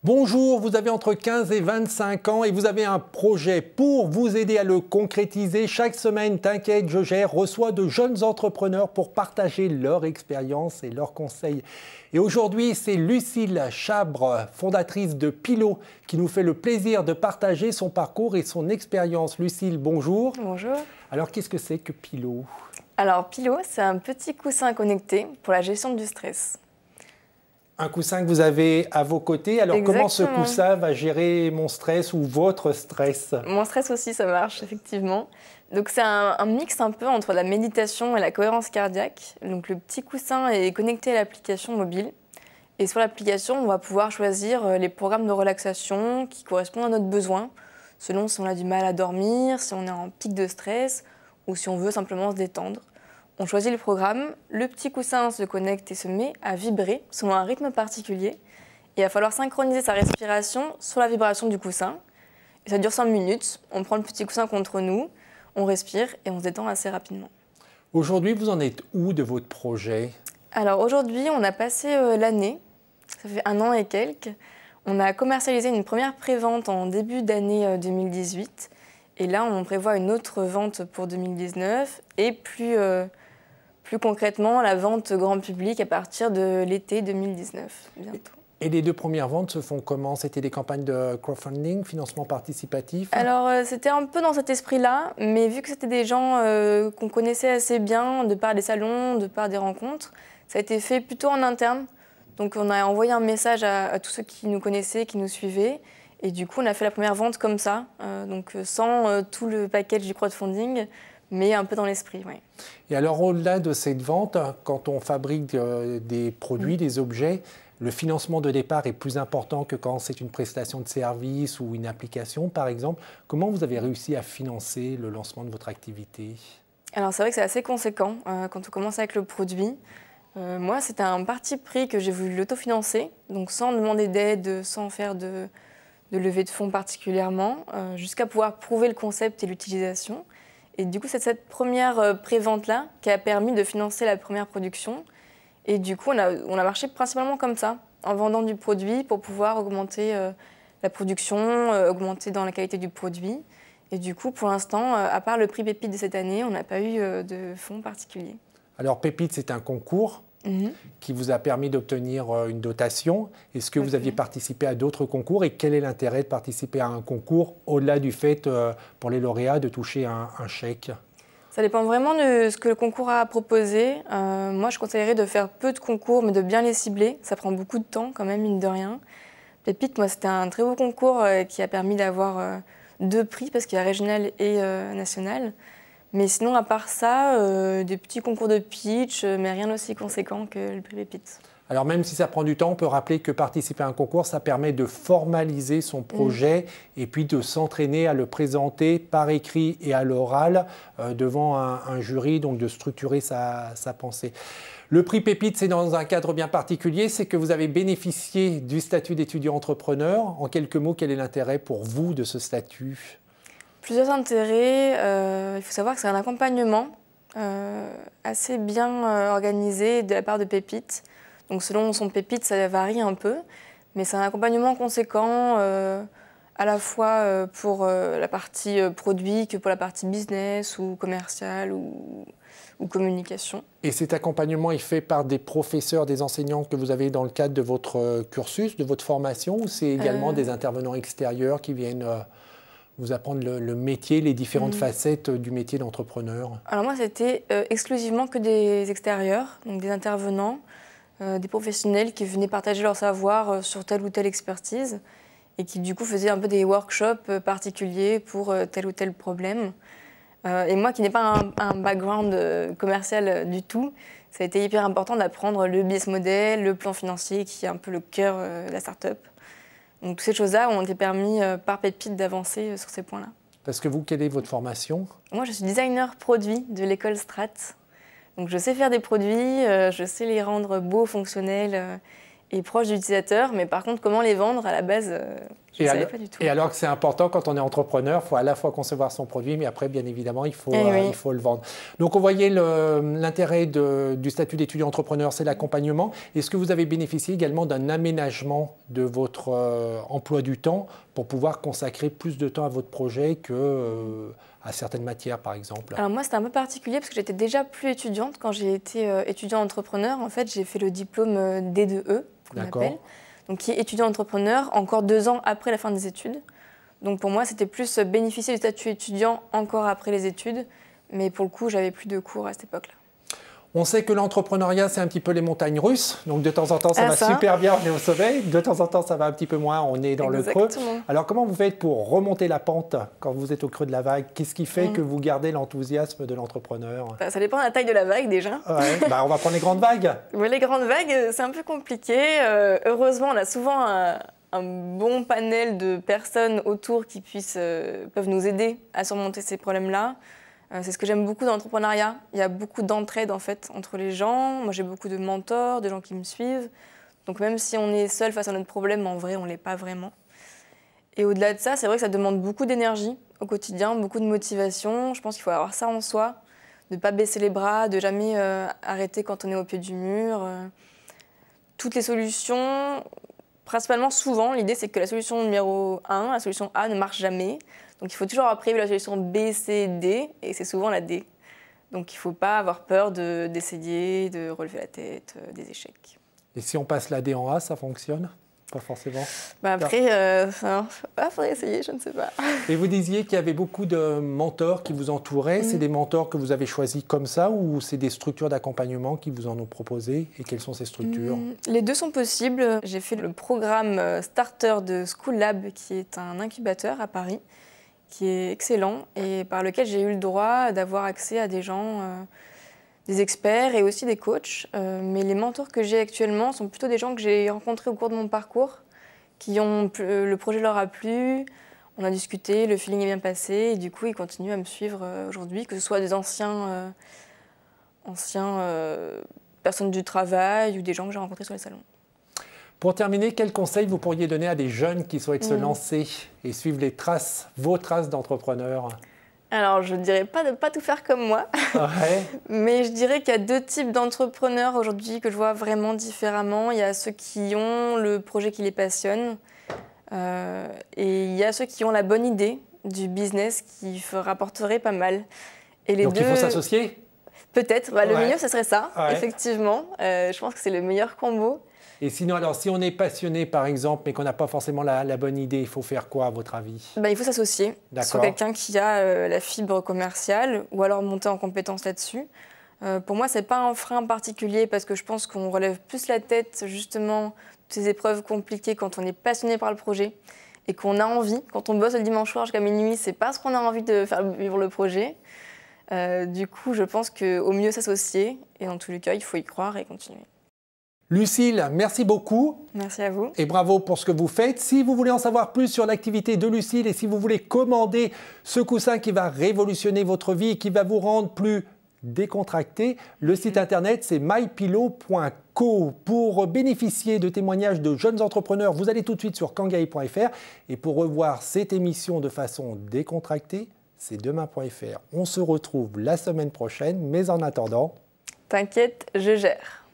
Bonjour, vous avez entre 15 et 25 ans et vous avez un projet. Pour vous aider à le concrétiser, chaque semaine, T'inquiète, je gère reçoit de jeunes entrepreneurs pour partager leur expérience et leurs conseils. Et aujourd'hui, c'est Lucille Chabre, fondatrice de Pilot, qui nous fait le plaisir de partager son parcours et son expérience. Lucille, bonjour. Bonjour. Alors, qu'est-ce que c'est que Pilot? Alors, Pilot, c'est un petit coussin connecté pour la gestion du stress. Un coussin que vous avez à vos côtés. Alors, Exactement. Comment ce coussin va gérer mon stress ou votre stress? Mon stress aussi, ça marche, effectivement. Donc, c'est un mix un peu entre la méditation et la cohérence cardiaque. Donc, le petit coussin est connecté à l'application mobile. Et sur l'application, on va pouvoir choisir les programmes de relaxation qui correspondent à notre besoin, selon si on a du mal à dormir, si on est en pic de stress ou si on veut simplement se détendre. On choisit le programme, le petit coussin se connecte et se met à vibrer selon un rythme particulier. Il va falloir synchroniser sa respiration sur la vibration du coussin. Et ça dure 5 minutes. On prend le petit coussin contre nous, on respire et on se détend assez rapidement. Aujourd'hui, vous en êtes où de votre projet? Alors aujourd'hui, on a passé l'année, ça fait 1 an et quelques. On a commercialisé une première prévente en début d'année 2018. Et là, on prévoit une autre vente pour 2019 et plus concrètement, la vente grand public à partir de l'été 2019, bientôt. Et les 2 premières ventes se font comment? C'était des campagnes de crowdfunding, financement participatif? Alors, c'était un peu dans cet esprit-là, mais vu que c'était des gens qu'on connaissait assez bien, de par des salons, de par des rencontres, ça a été fait plutôt en interne. Donc, on a envoyé un message à tous ceux qui nous connaissaient, qui nous suivaient. Et du coup, on a fait la première vente comme ça, donc sans tout le package du crowdfunding, mais un peu dans l'esprit, oui. Et alors, au-delà de cette vente, quand on fabrique des produits, des objets, le financement de départ est plus important que quand c'est une prestation de service ou une application, par exemple. Comment vous avez réussi à financer le lancement de votre activité? Alors, c'est vrai que c'est assez conséquent quand on commence avec le produit. Moi, c'était un parti pris que j'ai voulu l'autofinancer, donc sans demander d'aide, sans faire de levée de fonds particulièrement, jusqu'à pouvoir prouver le concept et l'utilisation. Et du coup, c'est cette première pré-vente-là qui a permis de financer la première production. Et du coup, on a marché principalement comme ça, en vendant du produit pour pouvoir augmenter la production, augmenter dans la qualité du produit. Et du coup, pour l'instant, à part le prix Pépite de cette année, on n'a pas eu de fonds particuliers. Alors, Pépite, c'est un concours qui vous a permis d'obtenir une dotation. Est-ce que vous aviez participé à d'autres concours et quel est l'intérêt de participer à un concours au-delà du fait pour les lauréats de toucher un chèque? Ça dépend vraiment de ce que le concours a proposé. Moi, je conseillerais de faire peu de concours, mais de bien les cibler. Ça prend beaucoup de temps quand même, mine de rien. Pépite, moi, c'était un très beau concours qui a permis d'avoir 2 prix, parce qu'il y a régional et national. Mais sinon, à part ça, des petits concours de pitch, mais rien d'aussi conséquent que le prix Pépite. Alors même si ça prend du temps, on peut rappeler que participer à un concours, ça permet de formaliser son projet et puis de s'entraîner à le présenter par écrit et à l'oral devant un jury, donc de structurer sa pensée. Le prix Pépite, c'est dans un cadre bien particulier, c'est que vous avez bénéficié du statut d'étudiant entrepreneur. En quelques mots, quel est l'intérêt pour vous de ce statut? Plusieurs intérêts. Il faut savoir que c'est un accompagnement assez bien organisé de la part de Pépite. Donc selon son Pépite, ça varie un peu, mais c'est un accompagnement conséquent à la fois pour la partie produit que pour la partie business ou commerciale ou communication. Et cet accompagnement est fait par des professeurs, des enseignants que vous avez dans le cadre de votre cursus, de votre formation, ou c'est également des intervenants extérieurs qui viennent vous apprendre le métier, les différentes facettes du métier d'entrepreneur? Alors moi, c'était exclusivement que des extérieurs, donc des intervenants, des professionnels qui venaient partager leur savoir sur telle ou telle expertise et qui du coup faisaient un peu des workshops particuliers pour tel ou tel problème. Et moi qui n'ai pas un background commercial du tout, ça a été hyper important d'apprendre le business model, le plan financier qui est un peu le cœur de la start-up. Donc toutes ces choses-là ont été permis par Pépite d'avancer sur ces points-là. Parce que vous, quelle est votre formation? Moi, je suis designer produit de l'école Strat. Donc je sais faire des produits, je sais les rendre beaux, fonctionnels et proches de l'utilisateur, mais par contre, comment les vendre, à la base, Je ne savais pas du tout. Et alors que c'est important quand on est entrepreneur, il faut à la fois concevoir son produit, mais après, bien évidemment, il faut le vendre. Donc, on voyait l'intérêt du statut d'étudiant entrepreneur, c'est l'accompagnement. Est-ce que vous avez bénéficié également d'un aménagement de votre emploi du temps pour pouvoir consacrer plus de temps à votre projet que à certaines matières, par exemple? Alors moi, c'était un peu particulier parce que j'étais déjà plus étudiante. Quand j'ai été étudiant entrepreneur, en fait, j'ai fait le diplôme D2E, qu'on appelle. Donc, qui est étudiant entrepreneur encore 2 ans après la fin des études. Donc pour moi, c'était plus bénéficier du statut étudiant encore après les études. Mais pour le coup, j'avais plus de cours à cette époque-là. On sait que l'entrepreneuriat, c'est un petit peu les montagnes russes. Donc de temps en temps, ça va super bien, on est au sommet. De temps en temps, ça va un petit peu moins, on est dans le creux. Alors comment vous faites pour remonter la pente quand vous êtes au creux de la vague? Qu'est-ce qui fait que vous gardez l'enthousiasme de l'entrepreneur? Ça dépend de la taille de la vague déjà. Ouais, on va prendre les grandes vagues. Mais les grandes vagues, c'est un peu compliqué. Heureusement, on a souvent un bon panel de personnes autour qui peuvent nous aider à surmonter ces problèmes-là. C'est ce que j'aime beaucoup dans l'entrepreneuriat. Il y a beaucoup d'entraide en fait entre les gens. Moi, j'ai beaucoup de mentors, de gens qui me suivent. Donc même si on est seul face à notre problème, en vrai, on ne l'est pas vraiment. Et au-delà de ça, c'est vrai que ça demande beaucoup d'énergie au quotidien, beaucoup de motivation. Je pense qu'il faut avoir ça en soi, de ne pas baisser les bras, de jamais arrêter quand on est au pied du mur. Toutes les solutions, principalement souvent, l'idée c'est que la solution numéro 1, la solution A, ne marche jamais. Donc il faut toujours après la solution B, C, D, et c'est souvent la D. Donc il ne faut pas avoir peur d'essayer, de relever la tête, des échecs. Et si on passe la D en A, ça fonctionne? Pas forcément. Après, faudrait essayer, je ne sais pas. Et vous disiez qu'il y avait beaucoup de mentors qui vous entouraient. C'est des mentors que vous avez choisis comme ça ou c'est des structures d'accompagnement qui vous en ont proposé? Et quelles sont ces structures? Les deux sont possibles. J'ai fait le programme Starter de School Lab, qui est un incubateur à Paris, qui est excellent et par lequel j'ai eu le droit d'avoir accès à des gens, des experts et aussi des coachs. Mais les mentors que j'ai actuellement sont plutôt des gens que j'ai rencontrés au cours de mon parcours, le projet leur a plu, on a discuté, le feeling est bien passé et du coup ils continuent à me suivre aujourd'hui, que ce soit des anciens personnes du travail ou des gens que j'ai rencontrés sur les salons. Pour terminer, quels conseils vous pourriez donner à des jeunes qui souhaitent se lancer et suivre vos traces d'entrepreneurs? Alors, je ne dirais pas de ne pas tout faire comme moi, mais je dirais qu'il y a 2 types d'entrepreneurs aujourd'hui que je vois vraiment différemment. Il y a ceux qui ont le projet qui les passionne et il y a ceux qui ont la bonne idée du business qui rapporterait pas mal. Et Donc il faut s'associer? Peut-être. Le milieu, ce serait ça, effectivement. Je pense que c'est le meilleur combo. Et sinon, alors, si on est passionné, par exemple, mais qu'on n'a pas forcément la bonne idée, il faut faire quoi, à votre avis? Il faut s'associer sur quelqu'un qui a la fibre commerciale ou alors monter en compétence là-dessus. Pour moi, ce n'est pas un frein particulier parce que je pense qu'on relève plus la tête, justement, de ces épreuves compliquées quand on est passionné par le projet et qu'on a envie. Quand on bosse le dimanche soir jusqu'à minuit, c'est parce qu'on a envie de faire vivre le projet. Du coup, je pense qu'au mieux s'associer et dans tous les cas, il faut y croire et continuer. Lucille, merci beaucoup. Merci à vous. Et bravo pour ce que vous faites. Si vous voulez en savoir plus sur l'activité de Lucille et si vous voulez commander ce coussin qui va révolutionner votre vie et qui va vous rendre plus décontracté, le site internet c'est mypillow.co. Pour bénéficier de témoignages de jeunes entrepreneurs, vous allez tout de suite sur kangai.fr et pour revoir cette émission de façon décontractée, c'est demain.fr. On se retrouve la semaine prochaine, mais en attendant... T'inquiète, je gère.